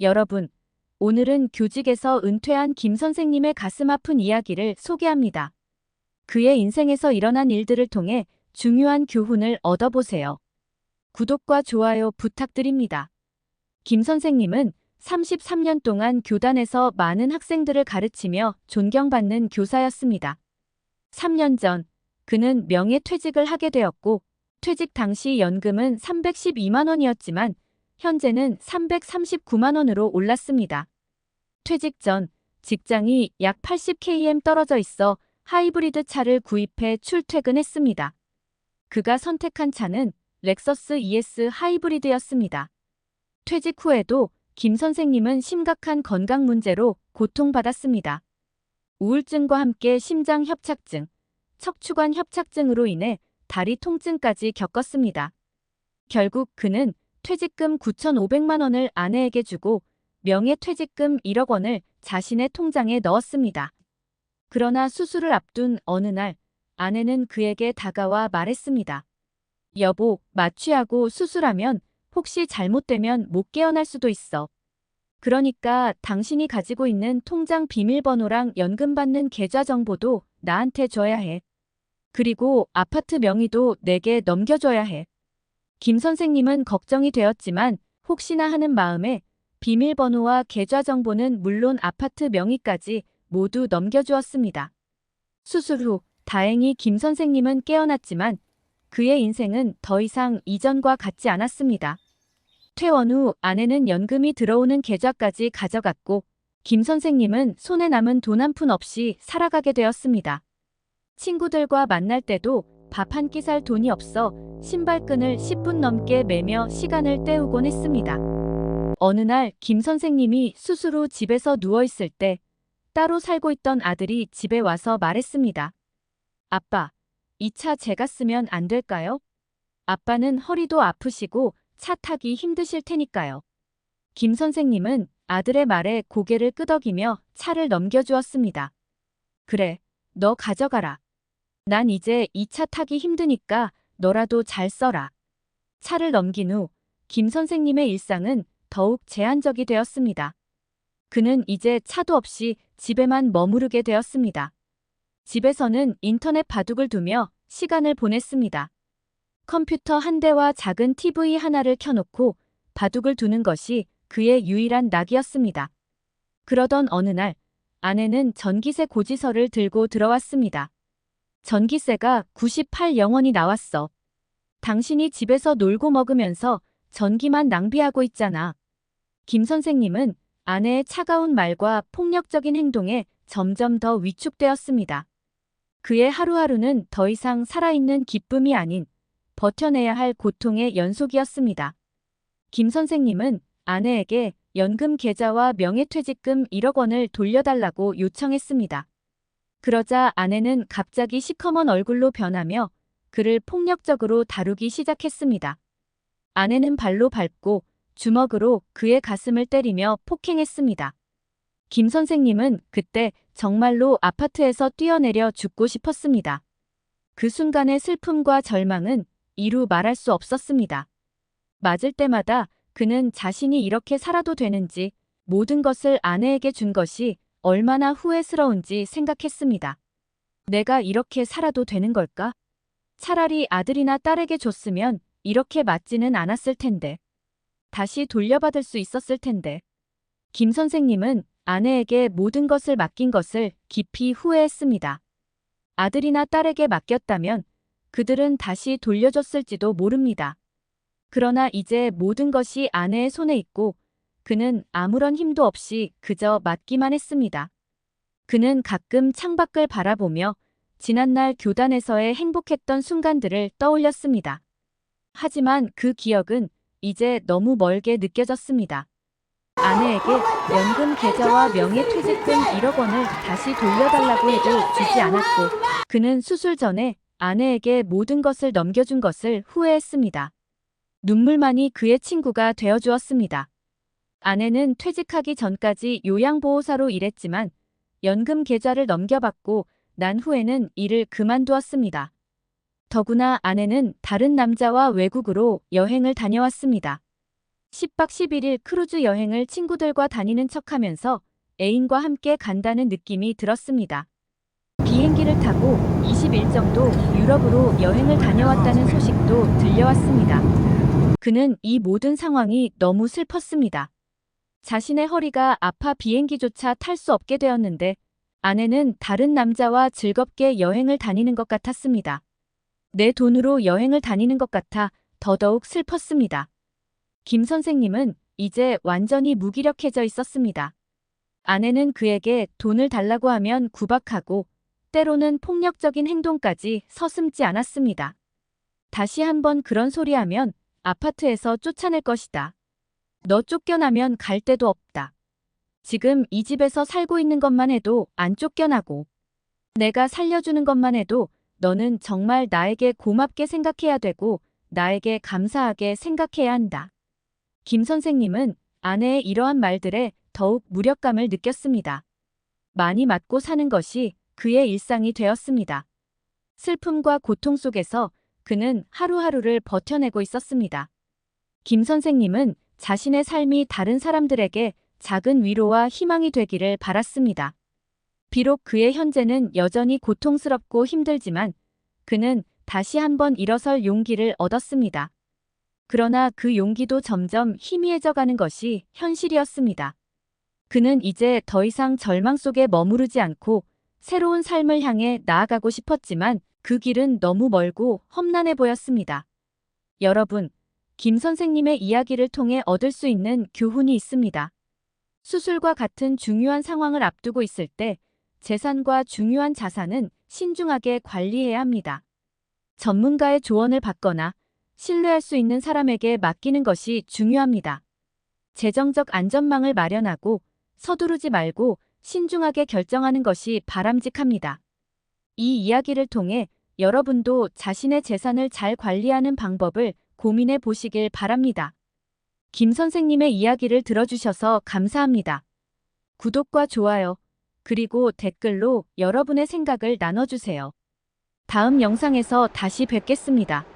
여러분, 오늘은 교직에서 은퇴한 김 선생님의 가슴 아픈 이야기를 소개합니다. 그의 인생에서 일어난 일들을 통해 중요한 교훈을 얻어보세요. 구독과 좋아요 부탁드립니다. 김 선생님은 33년 동안 교단에서 많은 학생들을 가르치며 존경받는 교사였습니다. 3년 전, 그는 명예퇴직을 하게 되었고, 퇴직 당시 연금은 312만 원이었지만, 현재는 339만 원으로 올랐습니다. 퇴직 전 직장이 약 80km 떨어져 있어 하이브리드 차를 구입해 출퇴근했습니다. 그가 선택한 차는 렉서스 ES 하이브리드였습니다. 퇴직 후에도 김 선생님은 심각한 건강 문제로 고통받았습니다. 우울증과 함께 심장 협착증, 척추관 협착증으로 인해 다리 통증까지 겪었습니다. 결국 그는 퇴직금 9,500만 원을 아내에게 주고 명예퇴직금 1억 원을 자신의 통장에 넣었습니다. 그러나 수술을 앞둔 어느 날 아내는 그에게 다가와 말했습니다. 여보, 마취하고 수술하면 혹시 잘못되면 못 깨어날 수도 있어. 그러니까 당신이 가지고 있는 통장 비밀번호랑 연금 받는 계좌 정보도 나한테 줘야 해. 그리고 아파트 명의도 내게 넘겨줘야 해. 김 선생님은 걱정이 되었지만 혹시나 하는 마음에 비밀번호와 계좌 정보는 물론 아파트 명의까지 모두 넘겨주었습니다. 수술 후 다행히 김 선생님은 깨어났지만 그의 인생은 더 이상 이전과 같지 않았습니다. 퇴원 후 아내는 연금이 들어오는 계좌까지 가져갔고 김 선생님은 손에 남은 돈 한 푼 없이 살아가게 되었습니다. 친구들과 만날 때도 밥 한 끼 살 돈이 없어 신발끈을 10분 넘게 매며 시간을 때우곤 했습니다. 어느 날 김 선생님이 수술 후 집에서 누워있을 때 따로 살고 있던 아들이 집에 와서 말했습니다. 아빠, 이 차 제가 쓰면 안 될까요? 아빠는 허리도 아프시고 차 타기 힘드실 테니까요. 김 선생님은 아들의 말에 고개를 끄덕이며 차를 넘겨주었습니다. 그래, 너 가져가라. 난 이제 이 차 타기 힘드니까 너라도 잘 써라. 차를 넘긴 후 김 선생님의 일상은 더욱 제한적이 되었습니다. 그는 이제 차도 없이 집에만 머무르게 되었습니다. 집에서는 인터넷 바둑을 두며 시간을 보냈습니다. 컴퓨터 한 대와 작은 TV 하나를 켜놓고 바둑을 두는 것이 그의 유일한 낙이었습니다. 그러던 어느 날 아내는 전기세 고지서를 들고 들어왔습니다. 전기세가 98영원이 나왔어. 당신이 집에서 놀고 먹으면서 전기만 낭비하고 있잖아. 김 선생님은 아내의 차가운 말과 폭력적인 행동에 점점 더 위축되었습니다. 그의 하루하루는 더 이상 살아있는 기쁨이 아닌 버텨내야 할 고통의 연속이었습니다. 김 선생님은 아내에게 연금 계좌와 명예퇴직금 1억 원을 돌려달라고 요청했습니다. 그러자 아내는 갑자기 시커먼 얼굴로 변하며 그를 폭력적으로 다루기 시작했습니다. 아내는 발로 밟고 주먹으로 그의 가슴을 때리며 폭행했습니다. 김 선생님은 그때 정말로 아파트에서 뛰어내려 죽고 싶었습니다. 그 순간의 슬픔과 절망은 이루 말할 수 없었습니다. 맞을 때마다 그는 자신이 이렇게 살아도 되는지, 모든 것을 아내에게 준 것이 얼마나 후회스러운지 생각했습니다. 내가 이렇게 살아도 되는 걸까? 차라리 아들이나 딸에게 줬으면 이렇게 맞지는 않았을 텐데. 다시 돌려받을 수 있었을 텐데. 김 선생님은 아내에게 모든 것을 맡긴 것을 깊이 후회했습니다. 아들이나 딸에게 맡겼다면 그들은 다시 돌려줬을지도 모릅니다. 그러나 이제 모든 것이 아내의 손에 있고 그는 아무런 힘도 없이 그저 맡기만 했습니다. 그는 가끔 창밖을 바라보며 지난날 교단에서의 행복했던 순간들을 떠올렸습니다. 하지만 그 기억은 이제 너무 멀게 느껴졌습니다. 아내에게 연금 계좌와 명예퇴직금 1억 원을 다시 돌려달라고 해도 주지 않았고 그는 수술 전에 아내에게 모든 것을 넘겨준 것을 후회했습니다. 눈물만이 그의 친구가 되어주었습니다. 아내는 퇴직하기 전까지 요양보호사로 일했지만 연금 계좌를 넘겨받고 난 후에는 일을 그만두었습니다. 더구나 아내는 다른 남자와 외국으로 여행을 다녀왔습니다. 10박 11일 크루즈 여행을 친구들과 다니는 척하면서 애인과 함께 간다는 느낌이 들었습니다. 비행기를 타고 20일 정도 유럽으로 여행을 다녀왔다는 소식도 들려왔습니다. 그는 이 모든 상황이 너무 슬펐습니다. 자신의 허리가 아파 비행기조차 탈 수 없게 되었는데 아내는 다른 남자와 즐겁게 여행을 다니는 것 같았습니다. 내 돈으로 여행을 다니는 것 같아 더더욱 슬펐습니다. 김 선생님은 이제 완전히 무기력해져 있었습니다. 아내는 그에게 돈을 달라고 하면 구박하고 때로는 폭력적인 행동까지 서슴지 않았습니다. 다시 한번 그런 소리 하면 아파트에서 쫓아낼 것이다. 너 쫓겨나면 갈 데도 없다. 지금 이 집에서 살고 있는 것만 해도 안 쫓겨나고 내가 살려주는 것만 해도 너는 정말 나에게 고맙게 생각해야 되고 나에게 감사하게 생각해야 한다. 김 선생님은 아내의 이러한 말들에 더욱 무력감을 느꼈습니다. 많이 맞고 사는 것이 그의 일상이 되었습니다. 슬픔과 고통 속에서 그는 하루하루를 버텨내고 있었습니다. 김 선생님은 자신의 삶이 다른 사람들에게 작은 위로와 희망이 되기를 바랐습니다. 비록 그의 현재는 여전히 고통스럽고 힘들지만 그는 다시 한번 일어설 용기를 얻었습니다. 그러나 그 용기도 점점 희미해져 가는 것이 현실이었습니다. 그는 이제 더 이상 절망 속에 머무르지 않고 새로운 삶을 향해 나아가고 싶었지만 그 길은 너무 멀고 험난해 보였습니다. 여러분, 김 선생님의 이야기를 통해 얻을 수 있는 교훈이 있습니다. 수술과 같은 중요한 상황을 앞두고 있을 때 재산과 중요한 자산은 신중하게 관리해야 합니다. 전문가의 조언을 받거나 신뢰할 수 있는 사람에게 맡기는 것이 중요합니다. 재정적 안전망을 마련하고 서두르지 말고 신중하게 결정하는 것이 바람직합니다. 이 이야기를 통해 여러분도 자신의 재산을 잘 관리하는 방법을 고민해 보시길 바랍니다. 김 선생님의 이야기를 들어주셔서 감사합니다. 구독과 좋아요, 그리고 댓글로 여러분의 생각을 나눠주세요. 다음 영상에서 다시 뵙겠습니다.